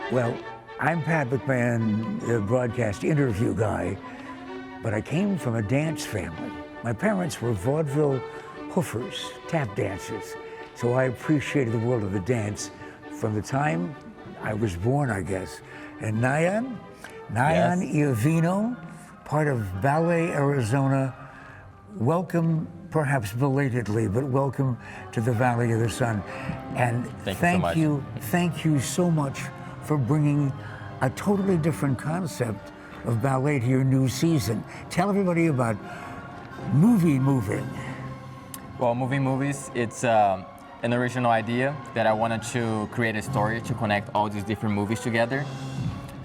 Well, I'm Pat McMahon, the broadcast interview guy, but I came from a dance family. My parents were vaudeville hoofers, tap dancers, so I appreciated the world of the dance from the time I was born, I guess. And Nayon Iovino, part of Ballet Arizona, welcome, perhaps belatedly, but welcome to the Valley of the Sun. And thank you so much for bringing a totally different concept of ballet to your new season. Tell everybody about moving. Well, moving movies, it's an original idea that I wanted to create a story to connect all these different movies together.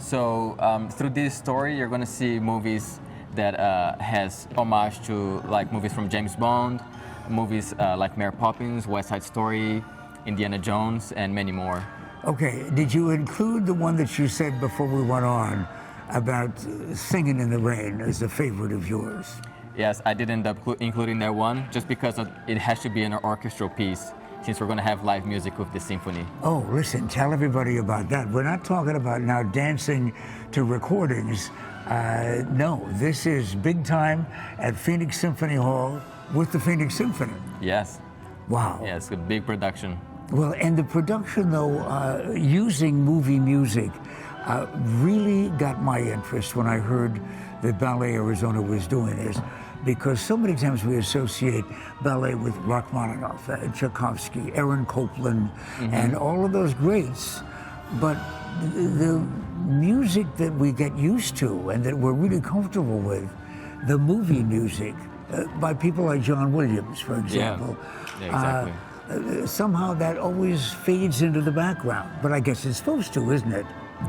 So through this story, you're going to see movies that has homage to like movies from James Bond, movies like Mary Poppins, West Side Story, Indiana Jones, and many more. Okay, did you include the one that you said before we went on about Singing in the Rain as a favorite of yours? Yes, I did end up including that one just because it has to be an orchestral piece since we're going to have live music with the symphony. Oh, listen, tell everybody about that. We're not talking about now dancing to recordings. No, this is big time at Phoenix Symphony Hall with the Phoenix Symphony. Yes. Wow. Yes, a big production. Well, and the production, though, using movie music, really got my interest when I heard that Ballet Arizona was doing this, because so many times we associate ballet with Rachmaninoff, Tchaikovsky, Aaron Copland, and all of those greats, but the music that we get used to and that we're really comfortable with, the movie music, by people like John Williams, for example. Yeah, exactly. Somehow that always fades into the background, but I guess it's supposed to, isn't it?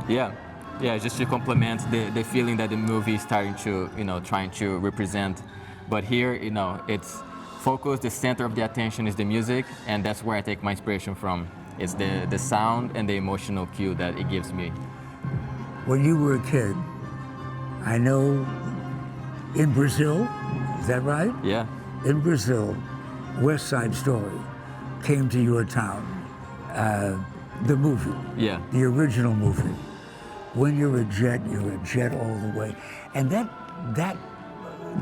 Yeah, just to complement the feeling that the movie is starting to, trying to represent. But here, it's focused, the center of the attention is the music, and that's where I take my inspiration from. It's the sound and the emotional cue that it gives me. When you were a kid, I know in Brazil, is that right? Yeah. In Brazil, West Side Story came to your town, the movie, the original movie. When you're a jet all the way. And that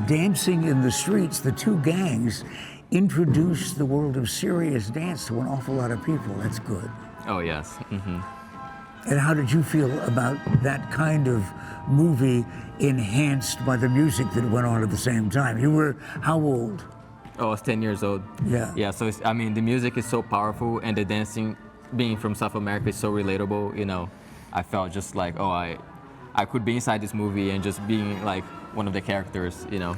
dancing in the streets, the two gangs, introduced the world of serious dance to an awful lot of people. That's good. Oh, yes. And how did you feel about that kind of movie enhanced by the music that went on at the same time? You were how old? Oh, I was 10 years old. Yeah. Yeah, so the music is so powerful, and the dancing, being from South America, is so relatable, I felt just like, I could be inside this movie and just being like one of the characters, Do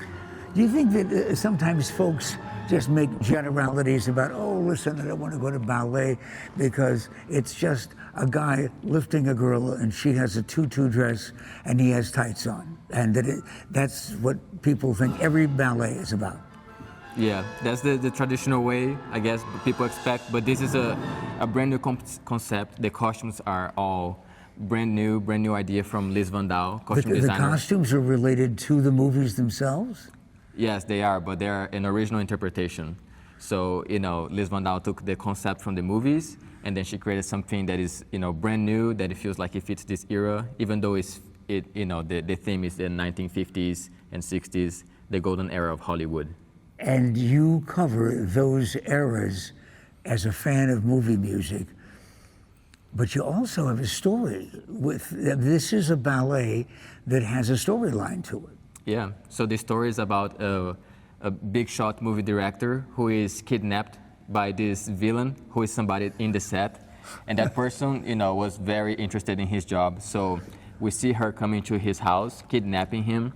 you think that sometimes folks just make generalities about, listen, I don't want to go to ballet because it's just a guy lifting a girl and she has a tutu dress and he has tights on, and that's what people think every ballet is about? Yeah, that's the traditional way, I guess, people expect, but this is a brand new concept. The costumes are all brand new idea from Liz Van Dahl, costume designer. The costumes are related to the movies themselves? Yes, they are, but they're an original interpretation. So, Liz Van Dahl took the concept from the movies, and then she created something that is, brand new, that it feels like it fits this era, even though the theme is the 1950s and 60s, the golden era of Hollywood. And you cover those eras as a fan of movie music, but you also have a story this is a ballet that has a storyline to it. Yeah, so the story is about a big shot movie director who is kidnapped by this villain who is somebody in the set, and that person, was very interested in his job. So we see her coming to his house, kidnapping him,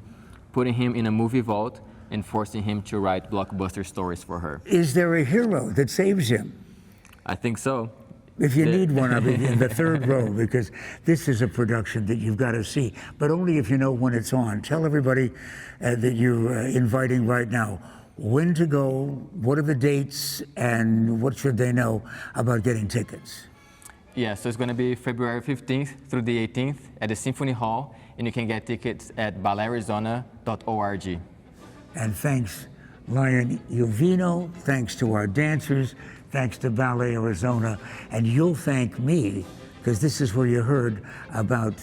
putting him in a movie vault, and forcing him to write blockbuster stories for her. Is there a hero that saves him? I think so. If you need one, I'll be in the third row, because this is a production that you've got to see, but only if you know when it's on. Tell everybody that you're inviting right now when to go, what are the dates, and what should they know about getting tickets? Yeah, so it's going to be February 15th through the 18th at the Symphony Hall, and you can get tickets at balletarizona.org. And thanks, Nayon Iovino, thanks to our dancers, thanks to Ballet Arizona, and you'll thank me because this is where you heard about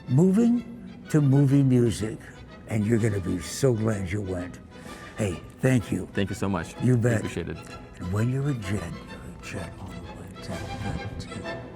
moving to movie music, and you're going to be so glad you went. Hey, thank you. Thank you so much. You bet. Appreciate it. And when you're a jet all the way to